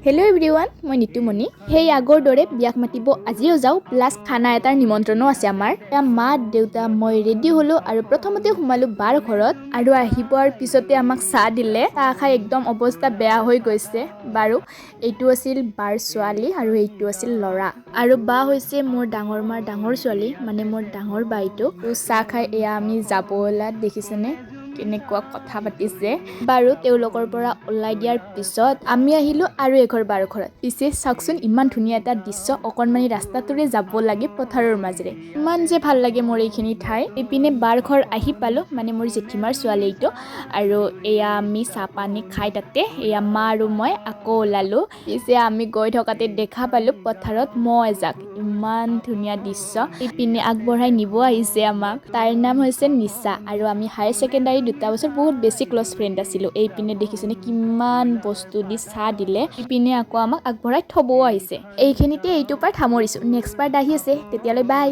Hello' everyone, মই নিতুমণি। সেই আগৰ দৰে বিয়াক মাতিব আজিও যাওঁ, প্লাছ খানা এটাৰ নিমন্ত্ৰণো আছে আমাৰ। মা দেউতা মই ৰেডি হ'লো আৰু প্ৰথমতে সোমালো বাৰ ঘৰত আৰু আহি পোৱাৰ পিছতে আমাক চাহ দিলে। চাহ খাই একদম অৱস্থা বেয়া হৈ গৈছে। বাৰু এইটো আছিল বাৰ ছোৱালী আৰু এইটো আছিল ল'ৰা। আৰু বা হৈছে মোৰ ডাঙৰ মাৰ ডাঙৰ ছোৱালী, মানে মোৰ ডাঙৰ বাইটো। চাহ খাই এয়া আমি যাব ওলাত দেখিছেনে কেনেকুৱা কথা পাতিছে। বাৰু তেওঁলোকৰ পৰা ওলাই দিয়াৰ পিছত আমি আহিলো আৰু এঘৰ বাৰ ঘৰত। পিছে চাওকচোন ইমান ধুনীয়া এটা দৃশ্য, অকণমানি ৰাস্তাটোৰে যাব লাগে পথাৰৰ মাজেৰে। ইমান যে ভাল লাগে মোৰ এইখিনি ঠাই। ইপিনে বাৰ ঘৰ আহি পালো, মানে মোৰ জেঠীমাৰ ছোৱালী এইটো। আৰু এয়া আমি চাহ পানী খাই তাতে এয়া মা আৰু মই আকৌ ওলালো। পিছে আমি গৈ থকাতে দেখা পালো পথাৰত ম'হ এজাক। ইমান ধুনীয়া দৃশ্য। ইপিনে আগবঢ়াই নিব আহিছে আমাক। তাইৰ নাম হৈছে নিচা আৰু আমি হায়াৰ ছেকেণ্ডাৰী 2টা বছৰ বহুত বেছি ক্ল'জ ফ্ৰেণ্ড আছিলো। এইপিনে দেখিছেনে কিমান বস্তু দি চাহ দিলে। ইপিনে আকৌ আমাক আগবঢ়াই থবও আহিছে। এইখিনিতে এইটো পাৰ্ট সামৰিছো। নেক্সট পাৰ্ট আহি আছে, তেতিয়ালৈ বাই।